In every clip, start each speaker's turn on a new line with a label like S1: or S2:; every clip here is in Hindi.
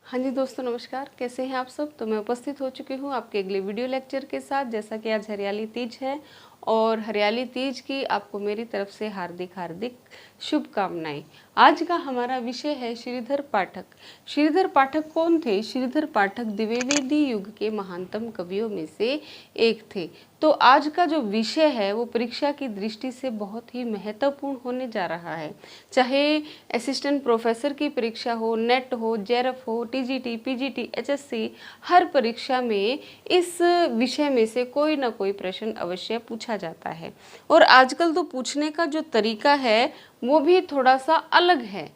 S1: हाँ जी दोस्तों, नमस्कार। कैसे हैं आप सब? तो मैं उपस्थित हो चुकी हूँ आपके अगले वीडियो लेक्चर के साथ। जैसा कि आज हरियाली तीज है और हरियाली तीज की आपको मेरी तरफ से हार्दिक हार्दिक शुभकामनाएं। आज का हमारा विषय है श्रीधर पाठक। श्रीधर पाठक कौन थे? श्रीधर पाठक द्विवेदी युग के महानतम कवियों में से एक थे। तो आज का जो विषय है वो परीक्षा की दृष्टि से बहुत ही महत्वपूर्ण होने जा रहा है। चाहे असिस्टेंट प्रोफेसर की परीक्षा हो, नेट हो, जेआरएफ हो, टीजीटी, पीजीटी, एचएससी, हर परीक्षा में इस विषय में से कोई ना कोई प्रश्न अवश्य पूछा जाता है। और आजकल तो पूछने का जो तरीका है वो भी थोड़ा सा अलग है।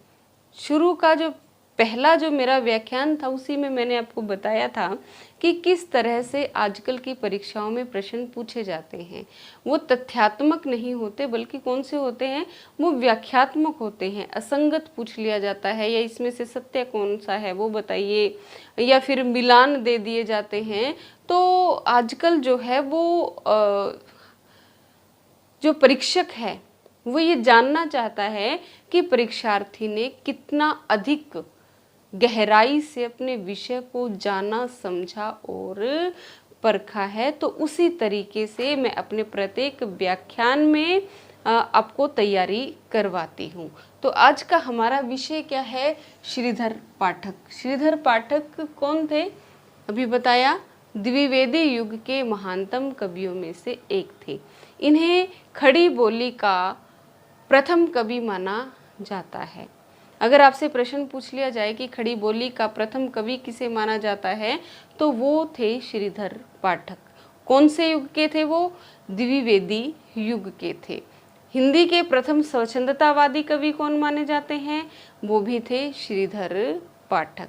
S1: शुरू का जो पहला जो मेरा व्याख्यान था उसी में मैंने आपको बताया था कि किस तरह से आजकल की परीक्षाओं में प्रश्न पूछे जाते हैं। वो तथ्यात्मक नहीं होते बल्कि कौन से होते हैं, वो व्याख्यात्मक होते हैं। असंगत पूछ लिया जाता है या इसमें से सत्य कौन सा है वो बताइए, या फिर मिलान दे दिए जाते हैं। तो आजकल जो है वो जो परीक्षक है वो ये जानना चाहता है कि परीक्षार्थी ने कितना अधिक गहराई से अपने विषय को जाना, समझा और परखा है। तो उसी तरीके से मैं अपने प्रत्येक व्याख्यान में आपको तैयारी करवाती हूँ। तो आज का हमारा विषय क्या है? श्रीधर पाठक। श्रीधर पाठक कौन थे? अभी बताया, द्विवेदी युग के महानतम कवियों में से एक थे। इन्हें खड़ी बोली का प्रथम कवि माना जाता है। अगर आपसे प्रश्न पूछ लिया जाए कि खड़ी बोली का प्रथम कवि किसे माना जाता है, तो वो थे श्रीधर पाठक। कौन से युग के थे वो? द्विवेदी युग के थे। हिंदी के प्रथम स्वच्छंदतावादी कवि कौन माने जाते हैं? वो भी थे श्रीधर पाठक।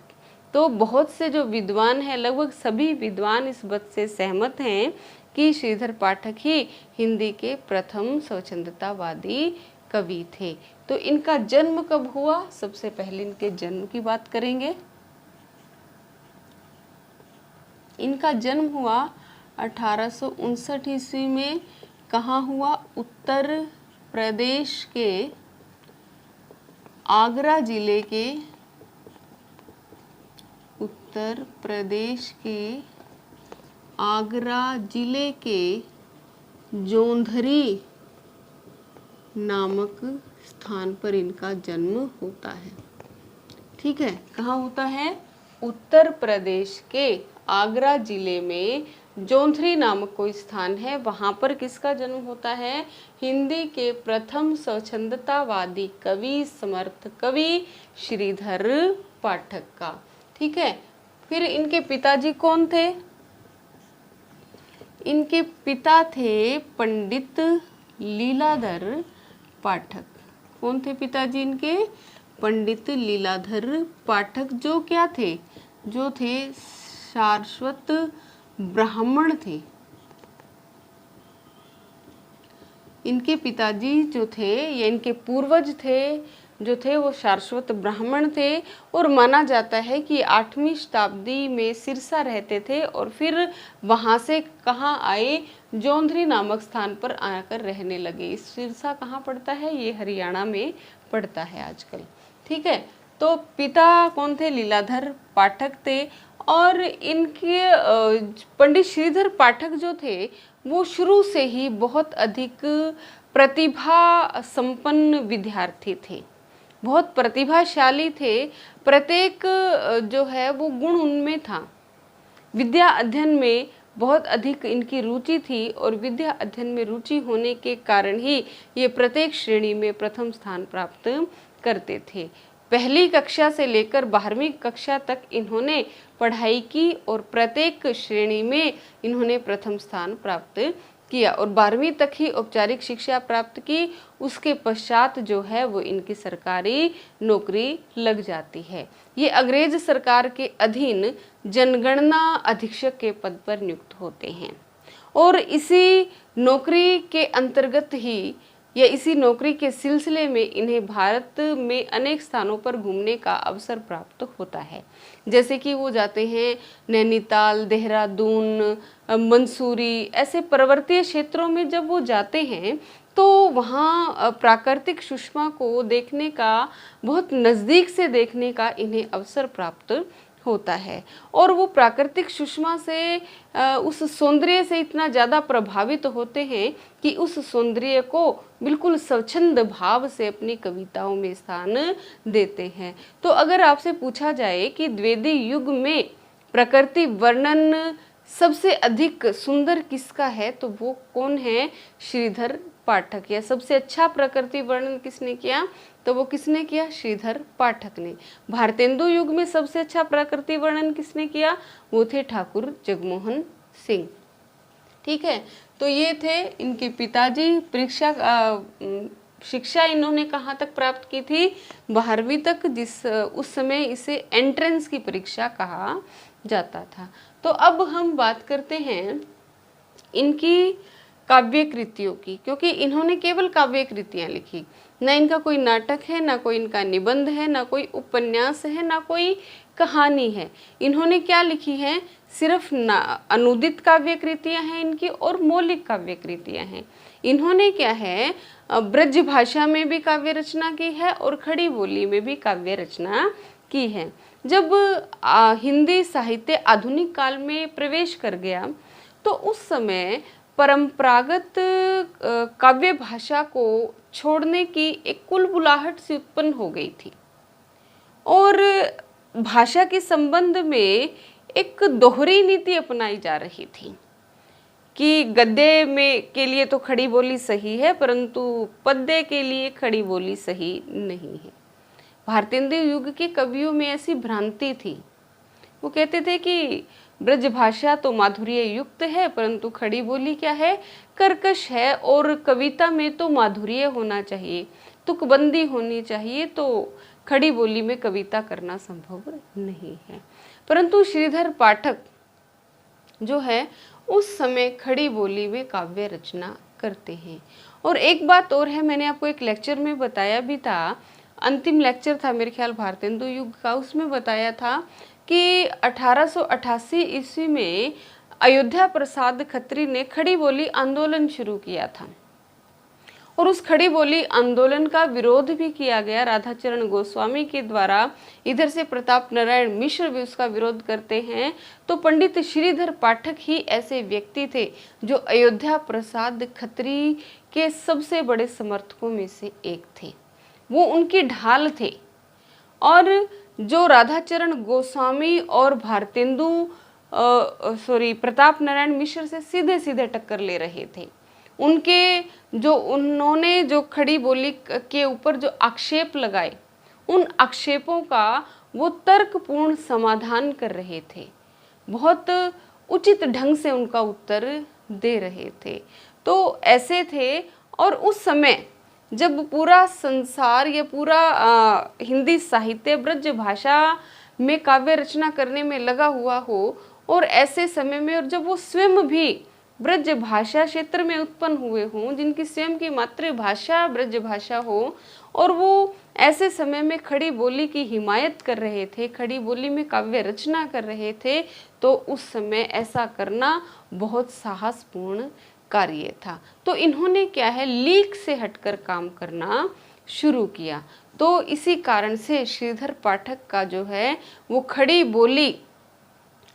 S1: तो बहुत से जो विद्वान हैं, लगभग सभी विद्वान इस बात से सहमत हैं कि श्रीधर पाठक ही हिंदी के प्रथम स्वच्छंदतावादी कवि थे। तो इनका जन्म कब हुआ? सबसे पहले इनके जन्म की बात करेंगे। इनका जन्म हुआ 1859 ईस्वी में। कहाँ हुआ? उत्तर प्रदेश के आगरा जिले के, उत्तर प्रदेश के आगरा जिले के जोंधरी नामक स्थान पर इनका जन्म होता है। ठीक है, कहाँ होता है? उत्तर प्रदेश के आगरा जिले में जोंधरी नामक कोई स्थान है, वहां पर किसका जन्म होता है? हिंदी के प्रथम स्वच्छंदतावादी कवि, समर्थ कवि श्रीधर पाठक का। ठीक है, फिर इनके पिताजी कौन थे? इनके पिता थे पंडित लीलाधर पाठक। कौन थे पिताजी इनके? पंडित लीलाधर पाठक, जो क्या थे? जो थे सारस्वत ब्राह्मण थे। इनके पिताजी जो थे या इनके पूर्वज थे जो थे वो सारस्वत ब्राह्मण थे। और माना जाता है कि 8वीं शताब्दी में सिरसा रहते थे और फिर वहाँ से कहाँ आए? जोंधरी नामक स्थान पर आकर रहने लगे। सिरसा कहाँ पड़ता है? ये हरियाणा में पड़ता है आजकल। ठीक है, तो पिता कौन थे? लीलाधर पाठक थे। और इनके पंडित श्रीधर पाठक जो थे वो शुरू से ही बहुत अधिक प्रतिभा संपन्न विद्यार्थी थे, बहुत प्रतिभाशाली थे। प्रत्येक जो है वो गुण उनमें था। विद्या अध्ययन में बहुत अधिक इनकी रुचि थी और विद्या अध्ययन में रुचि होने के कारण ही ये प्रत्येक श्रेणी में प्रथम स्थान प्राप्त करते थे। पहली कक्षा से लेकर 12वीं कक्षा तक इन्होंने पढ़ाई की और प्रत्येक श्रेणी में इन्होंने प्रथम स्थान प्राप्त किया और 12वीं तक ही औपचारिक शिक्षा प्राप्त की। उसके पश्चात जो है वो इनकी सरकारी नौकरी लग जाती है। ये अंग्रेज सरकार के अधीन जनगणना अधीक्षक के पद पर नियुक्त होते हैं और इसी नौकरी के अंतर्गत ही या इसी नौकरी के सिलसिले में इन्हें भारत में अनेक स्थानों पर घूमने का अवसर प्राप्त होता है। जैसे कि वो जाते हैं नैनीताल, देहरादून, मंसूरी, ऐसे पर्वतीय क्षेत्रों में जब वो जाते हैं तो वहाँ प्राकृतिक सुषमा को देखने का, बहुत नज़दीक से देखने का इन्हें अवसर प्राप्त होता है और वो प्राकृतिक सुषमा से उस सौंदर्य से इतना ज़्यादा प्रभावित होते हैं कि उस सौंदर्य को बिल्कुल स्वच्छंद भाव से अपनी कविताओं में स्थान देते हैं। तो अगर आपसे पूछा जाए कि द्विवेदी युग में प्रकृति वर्णन सबसे अधिक सुंदर किसका है, तो वो कौन है? श्रीधर पाठक। या सबसे अच्छा प्रकृति वर्णन किसने किया, तो वो किसने किया? श्रीधर पाठक ने। भारतेंदु युग में सबसे अच्छा प्रकृति वर्णन किसने किया? वो थे ठाकुर जगमोहन सिंह। ठीक है, तो ये थे इनके पिताजी। परीक्षा शिक्षा इन्होंने कहाँ तक प्राप्त की थी? 12वीं तक, जिस उस समय इसे एंट्रेंस की परीक्षा कहा जाता था। तो अब हम बात करते हैं इनकी काव्य कृतियों की, क्योंकि इन्होंने केवल काव्य कृतियां लिखी, ना इनका कोई नाटक है, ना कोई इनका निबंध है, ना कोई उपन्यास है, ना कोई कहानी है। इन्होंने क्या लिखी है? सिर्फ अनुदित काव्य कृतियां हैं इनकी और मौलिक काव्य कृतियां हैं। इन्होंने क्या है, ब्रज भाषा में भी काव्य रचना की है और खड़ी बोली में भी काव्य रचना की है। जब हिंदी साहित्य आधुनिक काल में प्रवेश कर गया तो उस समय परंपरागत काव्य भाषा को छोड़ने की एक कुलबुलाहट सी उत्पन्न हो गई थी और भाषा के संबंध में एक दोहरी नीति अपनाई जा रही थी कि गद्य में के लिए तो खड़ी बोली सही है, परंतु पद्य के लिए खड़ी बोली सही नहीं है। भारतेंदु युग के कवियों में ऐसी भ्रांति थी। वो कहते थे कि ब्रज भाषा तो माधुर्य युक्त है, परंतु खड़ी बोली क्या है? कर्कश है, और कविता में तो माधुर्य होना चाहिए, तुकबंदी होनी चाहिए, तो खड़ी बोली में कविता करना संभव नहीं है। परंतु श्रीधर पाठक जो है उस समय खड़ी बोली में काव्य रचना करते हैं। और एक बात और है, मैंने आपको एक लेक्चर में बताया भी था, अंतिम लेक्चर था मेरे ख्याल भारतेंदु युग का, उसमें बताया था कि 1888 ईस्वी में अयोध्या प्रसाद खत्री ने खड़ी बोली आंदोलन शुरू किया था और उस खड़ी बोली आंदोलन का विरोध भी किया गया राधाचरण गोस्वामी के द्वारा। इधर से प्रताप नारायण मिश्र भी उसका विरोध करते हैं। तो पंडित श्रीधर पाठक ही ऐसे व्यक्ति थे जो अयोध्या प्रसाद खत्री के सबसे बड़े समर्थकों में से एक थे। वो उनकी ढाल थे और जो राधाचरण गोस्वामी और भारतेंदु प्रताप नारायण मिश्र से सीधे सीधे टक्कर ले रहे थे, उन्होंने जो खड़ी बोली के ऊपर जो आक्षेप लगाए, उन आक्षेपों का वो तर्कपूर्ण समाधान कर रहे थे, बहुत उचित ढंग से उनका उत्तर दे रहे थे। तो ऐसे थे। और उस समय जब पूरा संसार या पूरा हिंदी साहित्य ब्रज भाषा में काव्य रचना करने में लगा हुआ हो और ऐसे समय में, और जब वो स्वयं भी ब्रज भाषा क्षेत्र में उत्पन्न हुए हों, जिनकी स्वयं की मातृभाषा ब्रज भाषा हो, और वो ऐसे समय में खड़ी बोली की हिमायत कर रहे थे, खड़ी बोली में काव्य रचना कर रहे थे, तो उस समय ऐसा करना बहुत साहसपूर्ण कार्य था। तो इन्होंने क्या है, लीक से हटकर काम करना शुरू किया। तो इसी कारण से श्रीधर पाठक का जो है वो खड़ी बोली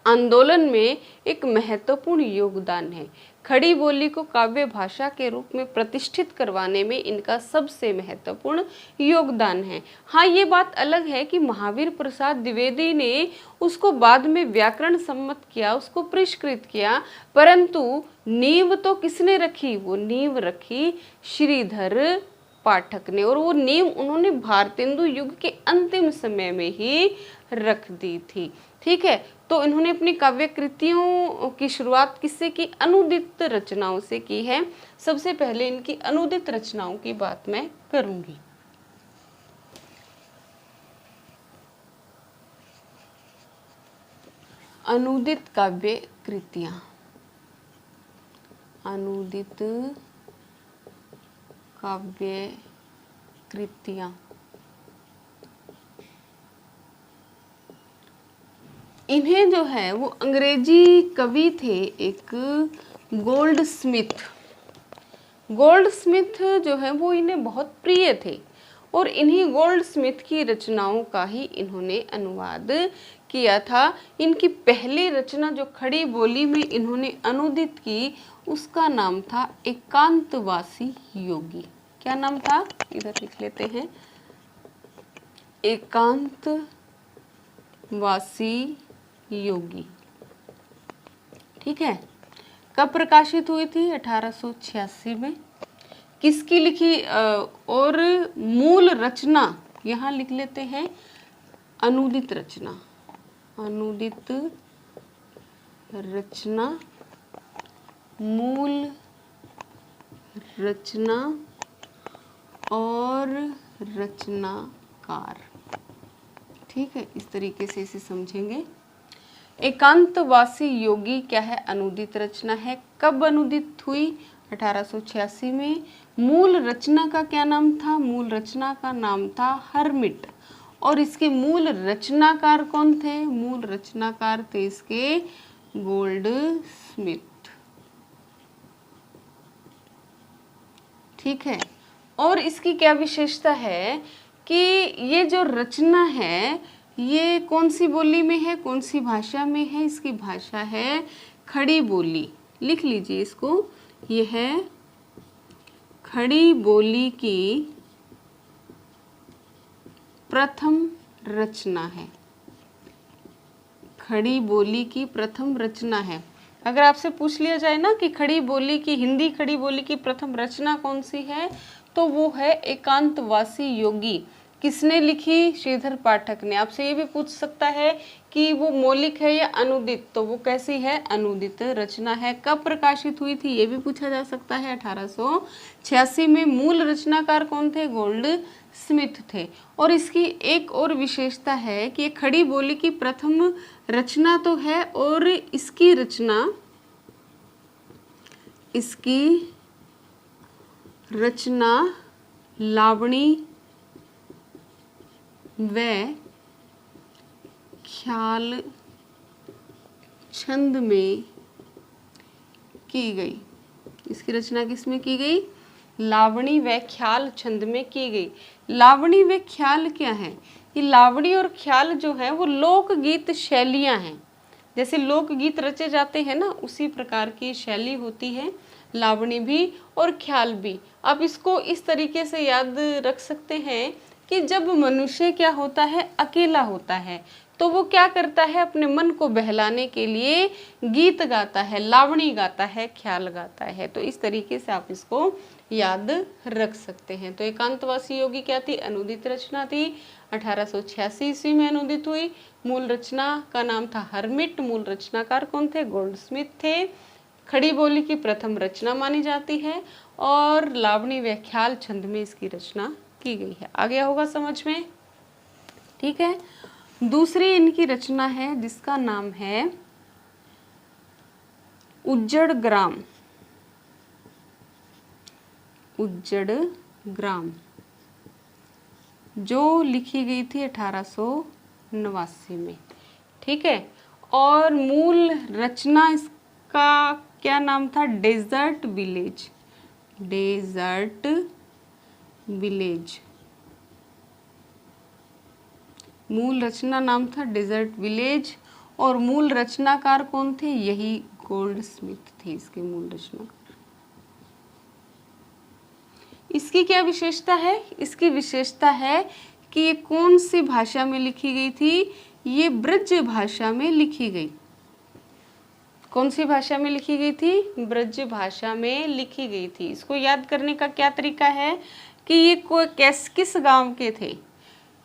S1: आंदोलन में एक महत्वपूर्ण योगदान है। खड़ी बोली को काव्य भाषा के रूप में प्रतिष्ठित करवाने में इनका सबसे महत्वपूर्ण योगदान है। हाँ, ये बात अलग है कि महावीर प्रसाद द्विवेदी ने उसको बाद में व्याकरण सम्मत किया, उसको परिष्कृत किया, परंतु नींव तो किसने रखी? वो नींव रखी श्रीधर पाठक ने, और वो नींव उन्होंने भारतेंदु युग के अंतिम समय में ही रख दी थी। ठीक है, तो इन्होंने अपनी काव्य कृतियों की शुरुआत किससे की? अनुदित रचनाओं से की है। सबसे पहले इनकी अनुदित रचनाओं की बात मैं करूंगी। अनुदित काव्य कृतियां, अनुदित काव्य कृतियां, इन्हें जो है वो अंग्रेजी कवि थे एक गोल्डस्मिथ। गोल्डस्मिथ जो है वो इन्हें बहुत प्रिय थे और इन्हीं गोल्डस्मिथ की रचनाओं का ही इन्होंने अनुवाद किया था, इनकी पहली रचना जो खड़ी बोली में इन्होंने अनुदित की, उसका नाम था एकांतवासी योगी। क्या नाम था? इधर लिख लेते हैं, एकांतवासी योगी। ठीक है। कब प्रकाशित हुई थी? 1886 में। किसकी लिखी और मूल रचना यहाँ लिख लेते हैं, अनुदित रचना। अनुदित रचना, मूल रचना और रचनाकार। ठीक है, इस तरीके से इसे समझेंगे। एकांतवासी योगी क्या है? अनुदित रचना है। कब अनुदित हुई? 1886 में। मूल रचना का क्या नाम था? मूल रचना का नाम था हर्मिट। और इसके मूल रचनाकार कौन थे? मूल रचनाकार थे इसके गोल्डस्मिथ। ठीक है। और इसकी क्या विशेषता है कि ये जो रचना है ये कौन सी बोली में है, कौन सी भाषा में है? इसकी भाषा है खड़ी बोली। लिख लीजिए इसको, ये है खड़ी बोली की प्रथम रचना है। खड़ी बोली की प्रथम रचना है। अगर आपसे पूछ लिया जाए ना कि खड़ी बोली की, हिंदी खड़ी बोली की प्रथम रचना कौन सी है, तो वो है एकांतवासी योगी। किसने लिखी? श्रीधर पाठक ने। आपसे ये भी पूछ सकता है कि वो मौलिक है या अनुदित, तो वो कैसी है? अनुदित रचना है। कब प्रकाशित हुई थी? ये भी पूछा जा सकता है। 1886 में। मूल रचनाकार कौन थे? गोल्डस्मिथ थे। और इसकी एक और विशेषता है कि ये खड़ी बोली की प्रथम रचना तो है, और इसकी रचना लावणी व ख्याल छंद में की गई। इसकी रचना किस में की गई? लावणी व ख्याल छंद में की गई। लावणी व ख्याल क्या है? ये लावणी और ख्याल जो है वो लोकगीत शैलियां हैं। जैसे लोकगीत रचे जाते हैं ना, उसी प्रकार की शैली होती है लावणी भी और ख्याल भी। आप इसको इस तरीके से याद रख सकते हैं कि जब मनुष्य क्या होता है? अकेला होता है, तो वो क्या करता है? अपने मन को बहलाने के लिए गीत गाता है, लावणी गाता है, ख्याल गाता है। तो इस तरीके से आप इसको याद रख सकते हैं। तो एकांतवासी योगी क्या थी? अनुदित रचना थी। 1886 ईस्वी में अनुदित हुई। मूल रचना का नाम था हर्मिट। मूल रचनाकार कौन थे? गोल्डस्मिथ थे। खड़ी बोली की प्रथम रचना मानी जाती है, और लावणी व ख्याल छंद में इसकी रचना की गई है। आ गया होगा समझ में? ठीक है। दूसरी इनकी रचना है जिसका नाम है उज्जड़ ग्राम। उज्जड़ ग्राम, जो लिखी गई थी 1889 में। ठीक है। और मूल रचना इसका क्या नाम था? Desert village. डेजर्ट विलेज, मूल रचना नाम था डेजर्ट विलेज। और मूल रचनाकार कौन थे? यही गोल्डस्मिथ थे इसके मूल रचनाकार। इसकी क्या विशेषता है? इसकी विशेषता है कि ये कौन सी भाषा में लिखी गई थी? ये ब्रज भाषा में लिखी गई। कौन सी भाषा में लिखी गई थी? ब्रज भाषा में लिखी गई थी। इसको याद करने का क्या तरीका है कि ये किस गांव के थे?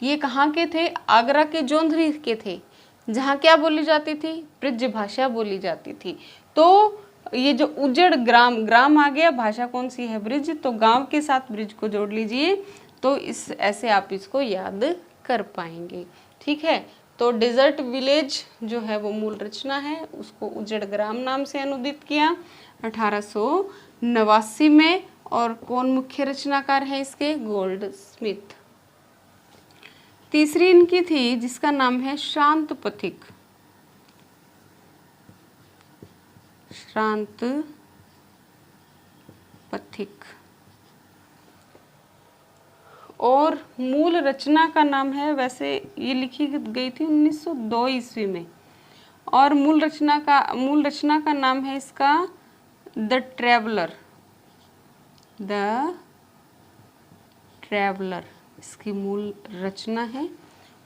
S1: ये कहाँ के थे? आगरा के जोंधरी के थे, जहाँ क्या बोली जाती थी? ब्रज भाषा बोली जाती थी। तो ये जो उज्जड़ ग्राम, ग्राम आ गया, भाषा कौन सी है? ब्रिज। तो गांव के साथ ब्रिज को जोड़ लीजिए, तो इस ऐसे आप इसको याद कर पाएंगे। ठीक है। तो डेजर्ट विलेज जो है वो मूल रचना है, उसको उज्जड़ ग्राम नाम से अनुदित किया 1889 में। और कौन मुख्य रचनाकार है इसके? गोल्डस्मिथ। तीसरी इनकी थी जिसका नाम है शांत पथिक। शांत पथिक। और मूल रचना का नाम है, वैसे ये लिखी गई थी 1902 ईस्वी में, और मूल रचना का नाम है इसका द ट्रैवलर। द ट्रैवलर इसकी मूल रचना है,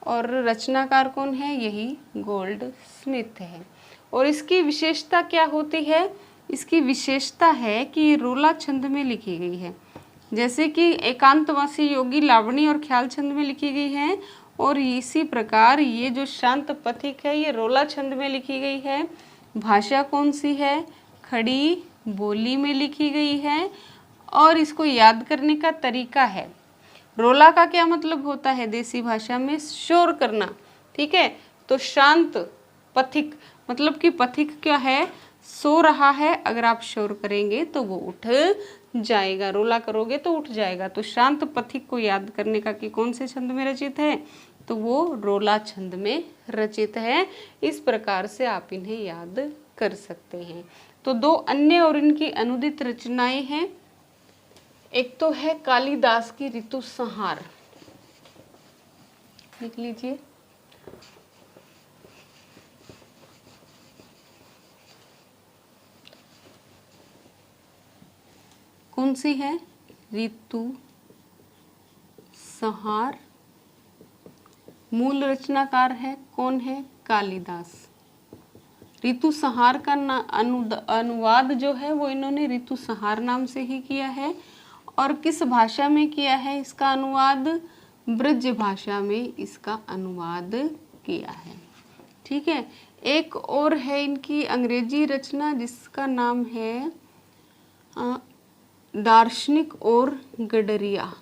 S1: और रचनाकार कौन है? यही गोल्ड स्मिथ है। और इसकी विशेषता क्या होती है? इसकी विशेषता है कि ये रोला छंद में लिखी गई है, जैसे कि एकांतवासी योगी लावणी और ख्याल छंद में लिखी गई है, और इसी प्रकार ये जो शांत पथिक है ये रोला छंद में लिखी गई है। भाषा कौन सी है? खड़ी बोली में लिखी गई है, और इसको याद करने का तरीका है, रोला का क्या मतलब होता है देसी भाषा में? शोर करना, ठीक है। तो शांत पथिक मतलब कि पथिक क्या है? सो रहा है, अगर आप शोर करेंगे तो वो उठ जाएगा, रोला करोगे तो उठ जाएगा। तो शांत पथिक को याद करने का कि कौन से छंद में रचित है, तो वो रोला छंद में रचित है। इस प्रकार से आप इन्हें याद कर सकते हैं। तो दो अन्य और इनकी अनुदित रचनाएं हैं। एक तो है कालिदास की ऋतु संहार, लिख लीजिए। कौन सी है? ऋतु संहार। मूल रचनाकार है कौन है? कालिदास। ऋतु संहार का अनुवाद जो है वो इन्होंने ऋतु संहार नाम से ही किया है। और किस भाषा में किया है इसका अनुवाद? ब्रज भाषा में इसका अनुवाद किया है, ठीक है। एक और है इनकी अंग्रेजी रचना जिसका नाम है दार्शनिक और गडरिया।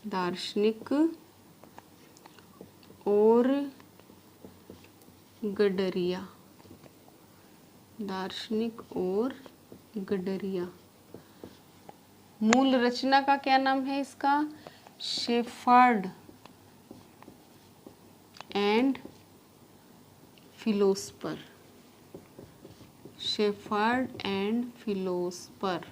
S1: दार्शनिक और गडरिया। दार्शनिक और गडरिया। मूल रचना का क्या नाम है इसका? Shepherd and philosopher. Shepherd and philosopher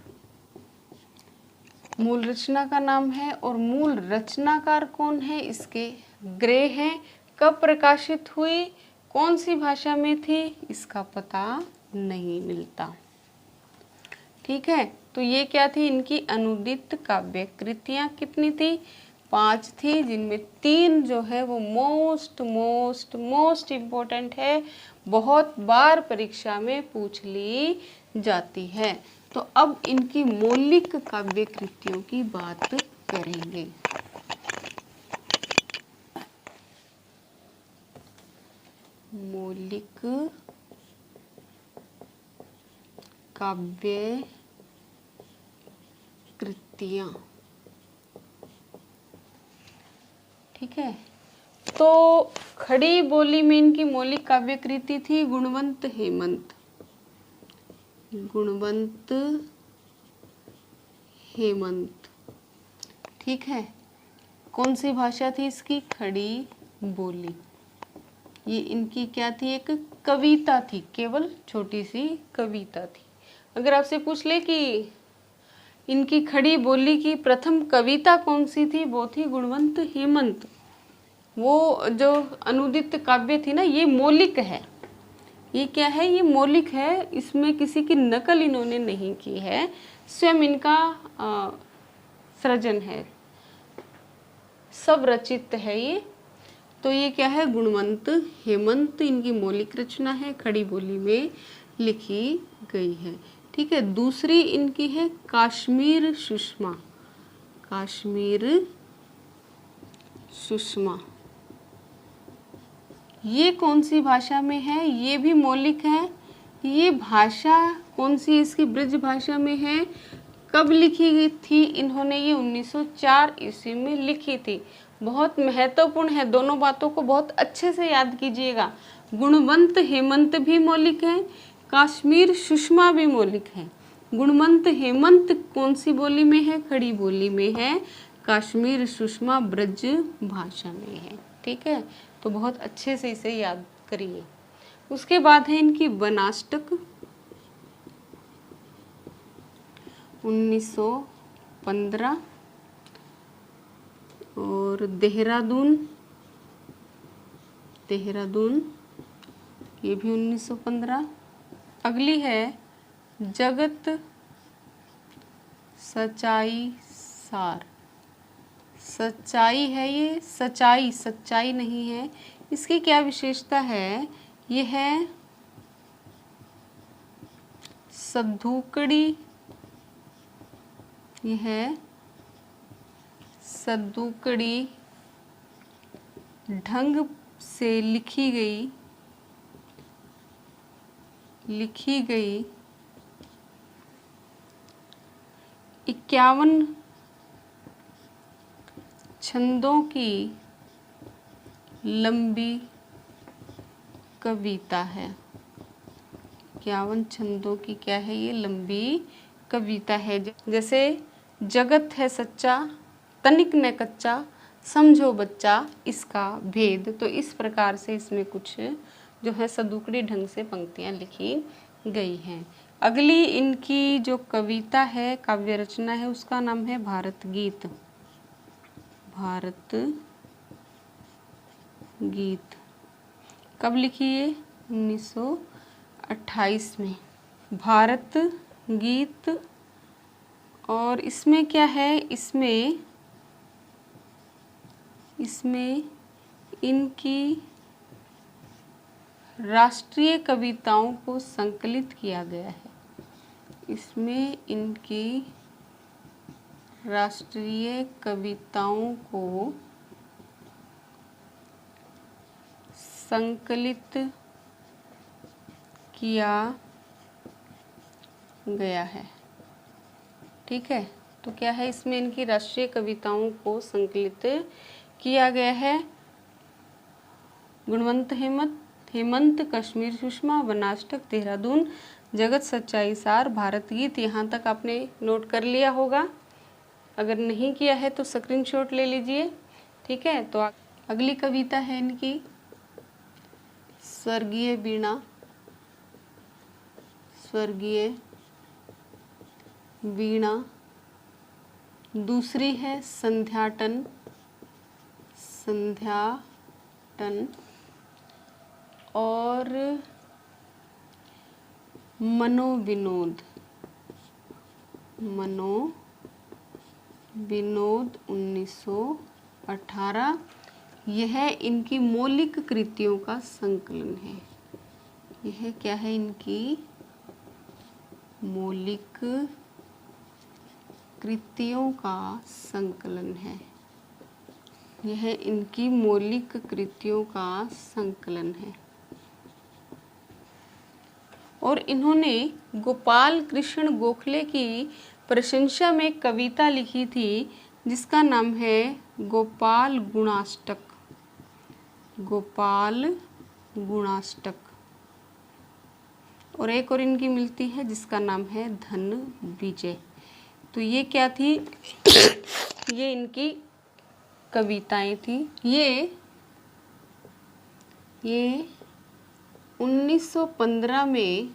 S1: मूल रचना का नाम है। और मूल रचनाकार कौन है इसके? ग्रे हैं। कब प्रकाशित हुई, कौन सी भाषा में थी, इसका पता नहीं मिलता, ठीक है। तो ये क्या थी? इनकी अनुदित काव्य कृतियाँ कितनी थी? 5 थी, जिनमें 3 जो है वो मोस्ट इम्पोर्टेंट है, बहुत बार परीक्षा में पूछ ली जाती है। तो अब इनकी मौलिक काव्य कृतियों की बात करेंगे। मौलिक काव्य कृतियां, ठीक है। तो खड़ी बोली में इनकी मौलिक काव्य कृति थी गुणवंत हेमंत। गुणवंत हेमंत, ठीक है। कौन सी भाषा थी इसकी? खड़ी बोली। ये इनकी क्या थी? एक कविता थी, केवल छोटी सी कविता थी। अगर आपसे पूछ ले कि इनकी खड़ी बोली की प्रथम कविता कौन सी थी, वो थी गुणवंत हेमंत। वो जो अनुदित काव्य थी ना, ये मौलिक है। ये क्या है? ये मौलिक है, इसमें किसी की नकल इन्होंने नहीं की है, स्वयं इनका सृजन है, सब रचित है ये। तो ये क्या है? गुणवंत हेमंत इनकी मौलिक रचना है, खड़ी बोली में लिखी गई है, ठीक है। दूसरी इनकी है कश्मीर सुषमा। कश्मीर सुषमा ये कौन सी भाषा में है? ये भी मौलिक है। ये भाषा कौन सी इसकी? ब्रज भाषा में है। कब लिखी गई थी इन्होंने? ये 1904 ईस्वी में लिखी थी। बहुत महत्वपूर्ण है, दोनों बातों को बहुत अच्छे से याद कीजिएगा। गुणवंत हेमंत भी मौलिक है, कश्मीर सुषमा भी मौलिक है। गुणवंत हेमंत कौन सी बोली में है? खड़ी बोली में है। कश्मीर सुषमा ब्रज भाषा में है, ठीक है। तो बहुत अच्छे से इसे याद करिए। उसके बाद है इनकी वनाष्टक 1915। और देहरादून, देहरादून ये भी 1915। अगली है जगत सच्चाई सार। सच्चाई है ये, सच्चाई, सच्चाई नहीं है। इसकी क्या विशेषता है? ये है सद्धुकड़ी, ये है सद्धुकड़ी ढंग से लिखी गई 51 छंदों की लंबी कविता है। 51 छंदों की क्या है ये? लंबी कविता है। जैसे जगत है सच्चा, तनिक न कच्चा, समझो बच्चा इसका भेद। तो इस प्रकार से इसमें कुछ जो है सदुकड़ी ढंग से पंक्तियां लिखी गई हैं। अगली इनकी जो कविता है, काव्य रचना है, उसका नाम है भारत गीत। भारत गीत कब लिखी है? 1928 में। भारत गीत। और इसमें क्या है? इसमें इनकी राष्ट्रीय कविताओं को संकलित किया गया है। इसमें इनकी राष्ट्रीय कविताओं को संकलित किया गया है। ठीक है, तो क्या है? इसमें इनकी राष्ट्रीय कविताओं को संकलित किया गया है। गुणवंत हेमंत, कश्मीर सुषमा, वनाष्टक, देहरादून, जगत सच्चाई सार, भारत गीत। यहाँ तक आपने नोट कर लिया होगा। अगर नहीं किया है तो स्क्रीनशॉट ले लीजिए। ठीक है, तो अगली कविता है इनकी स्वर्गीय वीणा। स्वर्गीय वीणा। दूसरी है संध्याटन। संध्याटन। और मनोविनोद। मनोविनोद 1918। यह इनकी मौलिक कृतियों का संकलन है। यह क्या है? इनकी मौलिक कृतियों का संकलन है। यह इनकी मौलिक कृतियों का संकलन है। और इन्होंने गोपाल कृष्ण गोखले की प्रशंसा में कविता लिखी थी जिसका नाम है गोपाल गुणाष्टक। गोपाल गुणाष्टक। और एक और इनकी मिलती है जिसका नाम है धन विजय। तो ये क्या थी? ये इनकी कविताएं थी। ये 1915 में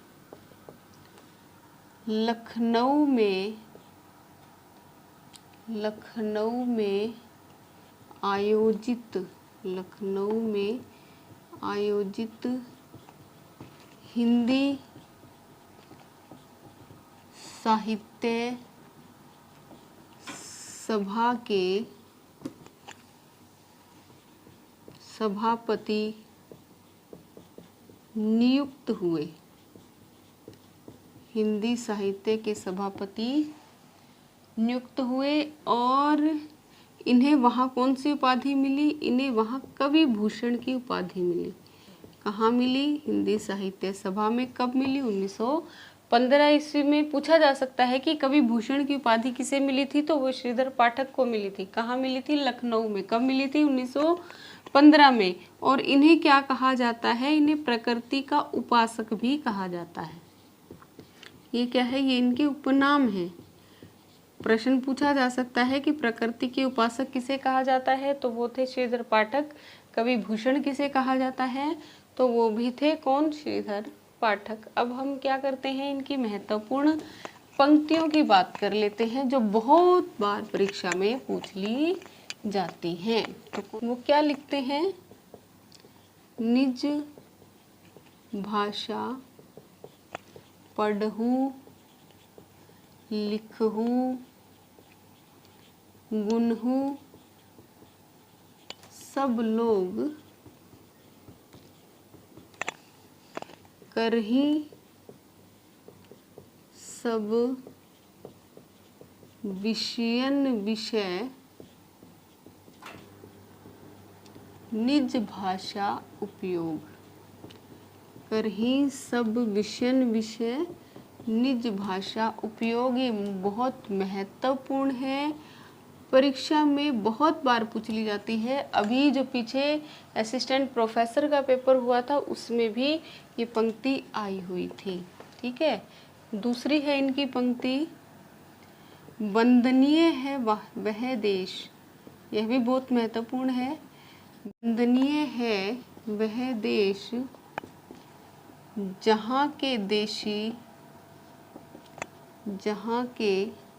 S1: लखनऊ में आयोजित हिंदी साहित्य सभा के सभापति नियुक्त हुए। हिंदी साहित्य के सभापति नियुक्त हुए। और इन्हें वहाँ कौन सी उपाधि मिली? इन्हें वहाँ कवि भूषण की उपाधि मिली। कहाँ मिली? हिंदी साहित्य सभा में। कब मिली? 1915 ईस्वी में। पूछा जा सकता है कि कवि भूषण की उपाधि किसे मिली थी? तो वो श्रीधर पाठक को मिली थी। कहाँ मिली थी? लखनऊ में। कब मिली थी? 1915 में। और इन्हें क्या कहा जाता है? इन्हें प्रकृति का उपासक भी कहा जाता है। ये क्या है? ये इनके उपनाम है। प्रश्न पूछा जा सकता है कि प्रकृति के उपासक किसे कहा जाता है? तो वो थे श्रीधर पाठक। कवि भूषण किसे कहा जाता है? तो वो भी थे कौन? श्रीधर पाठक। अब हम क्या करते हैं? इनकी महत्वपूर्ण पंक्तियों की बात कर लेते हैं जो बहुत बार परीक्षा में पूछ ली जाती हैं। तो वो क्या लिखते हैं? निज भाषा पढ़ूं लिखूं गुनहूं सब लोग करही सब विषयन विषय निज भाषा उपयोग। करही सब विषयन विषय निज भाषा उपयोग। ये बहुत महत्वपूर्ण है, परीक्षा में बहुत बार पूछ ली जाती है। अभी जो पीछे असिस्टेंट प्रोफेसर का पेपर हुआ था उसमें भी ये पंक्ति आई हुई थी। ठीक है। दूसरी है इनकी पंक्ति, वंदनीय है वह देश। यह भी बहुत महत्वपूर्ण है। वंदनीय है वह देश जहाँ के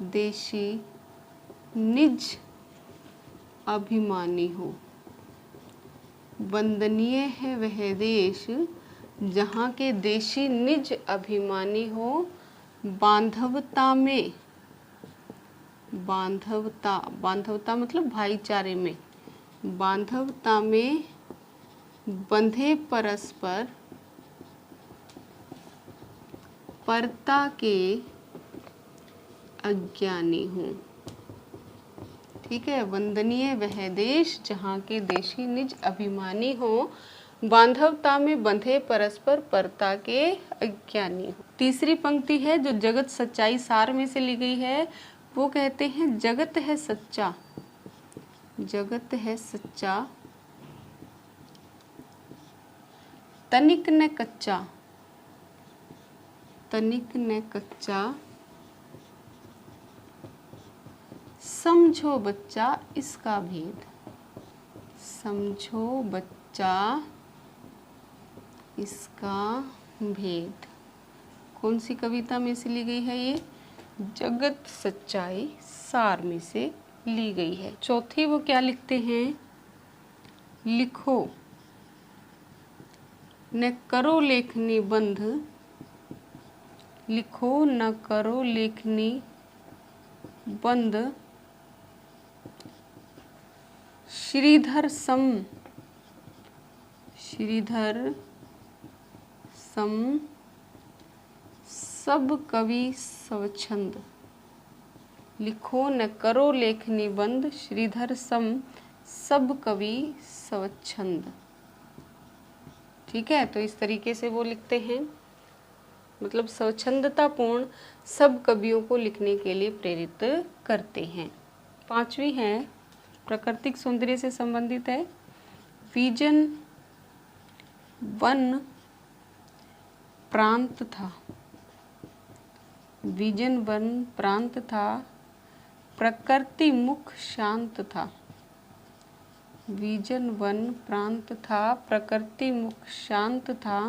S1: देशी निज अभिमानी हो। वंदनीय है वह देश जहाँ के देशी निज अभिमानी हो। बांधवता में, बांधवता मतलब भाईचारे में, बांधवता में बंधे परस्पर परता के अज्ञानी हूँ। ठीक है। वंदनीय वह देश जहाँ के देशी निज अभिमानी हो, बांधवता में बंधे परस्पर परता के अज्ञानी हो। तीसरी पंक्ति है जो जगत सच्चाई सार में से ली गई है। वो कहते हैं, जगत है सच्चा, जगत है सच्चा तनिक न कच्चा, तनिक न कच्चा समझो बच्चा इसका भेद। समझो बच्चा इसका भेद। कौन सी कविता में से ली गई है ये? जगत सच्चाई सार में से ली गई है। चौथी वो क्या लिखते हैं? लिखो न करो लेखनी बंध, लिखो न करो लेखनी बंद श्रीधर सम, श्रीधर सम सब कवि स्वच्छंद। लिखो न करो लेखनी बंद श्रीधर सम सब कवि स्वच्छंद। ठीक है। तो इस तरीके से वो लिखते हैं, मतलब स्वच्छंदतापूर्ण सब कवियों को लिखने के लिए प्रेरित करते हैं। पांचवी है प्राकृतिक सौंदर्य से संबंधित है। विजन वन प्रांत था, विजन वन प्रांत था प्रकृति मुख शांत था। विजन वन प्रांत था प्रकृति मुख शांत था।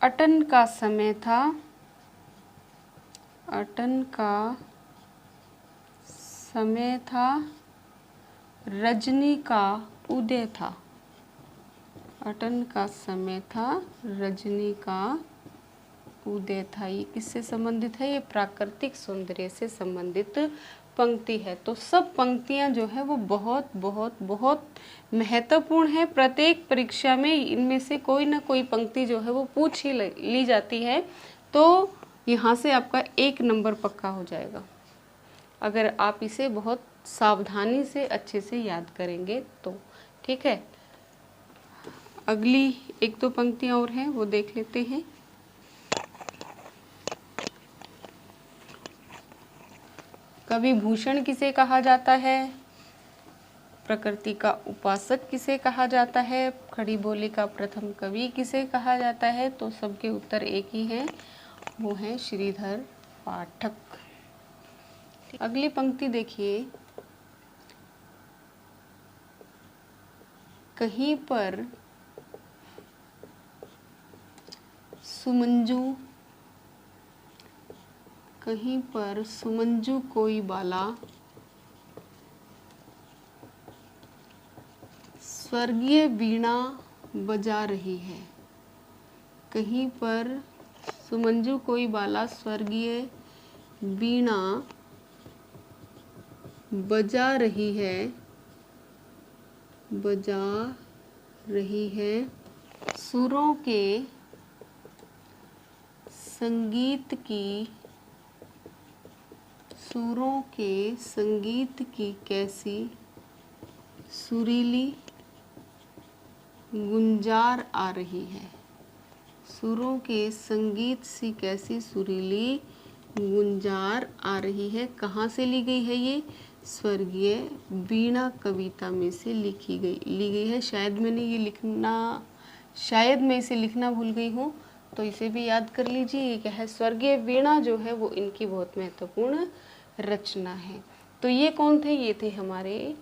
S1: अटन का समय था, अटन का समय था रजनी का उदय था। अटन का समय था रजनी का उदय था। ये किससे संबंधित है? ये प्राकृतिक सौंदर्य से संबंधित पंक्ति है। तो सब पंक्तियां जो है वो बहुत बहुत बहुत महत्वपूर्ण है। प्रत्येक परीक्षा में इनमें से कोई ना कोई पंक्ति जो है वो पूछ ही ली जाती है। तो यहाँ से आपका 1 नंबर पक्का हो जाएगा अगर आप इसे बहुत सावधानी से अच्छे से याद करेंगे तो। ठीक है। अगली 1-2 पंक्तियां और हैं वो देख लेते हैं। कवि भूषण किसे कहा जाता है? प्रकृति का उपासक किसे कहा जाता है? खड़ी बोली का प्रथम कवि किसे कहा जाता है? तो सबके उत्तर एक ही हैं, वो है श्रीधर पाठक। अगली पंक्ति देखिए, कहीं पर सुमंजू, कहीं पर सुमंजू कोई बाला स्वर्गीय वीणा बजा रही है। कहीं पर सुमंजू कोई बाला स्वर्गीय वीणा बजा रही है, बजा रही है। सुरों के संगीत की, सुरों के संगीत की कैसी सुरीली गुंजार आ रही है। सुरों के संगीत सी कैसी सुरीली गुंजार आ रही है। कहाँ से ली गई है ये? स्वर्गीय वीणा कविता में से ली गई है। शायद मैं इसे लिखना भूल गई हूँ, तो इसे भी याद कर लीजिए। ये क्या है? स्वर्गीय वीणा जो है वो इनकी बहुत महत्वपूर्ण रचना है। तो ये कौन थे? ये थे हमारे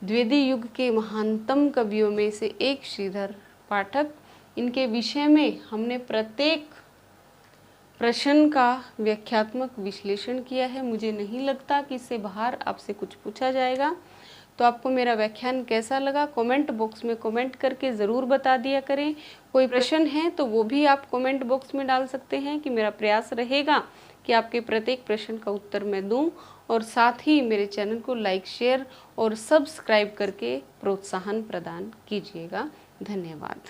S1: द्विवेदी युग के महानतम कवियों में से एक श्रीधर पाठक। इनके विषय में हमने प्रत्येक प्रश्न का व्याख्यात्मक विश्लेषण किया है। मुझे नहीं लगता कि इससे बाहर आपसे कुछ पूछा जाएगा। तो आपको मेरा व्याख्यान कैसा लगा कमेंट बॉक्स में कमेंट करके ज़रूर बता दिया करें। कोई प्रश्न है तो वो भी आप कमेंट बॉक्स में डाल सकते हैं, कि मेरा प्रयास रहेगा कि आपके प्रत्येक प्रश्न का उत्तर मैं दूं। और साथ ही मेरे चैनल को लाइक, शेयर और सब्सक्राइब करके प्रोत्साहन प्रदान कीजिएगा। धन्यवाद।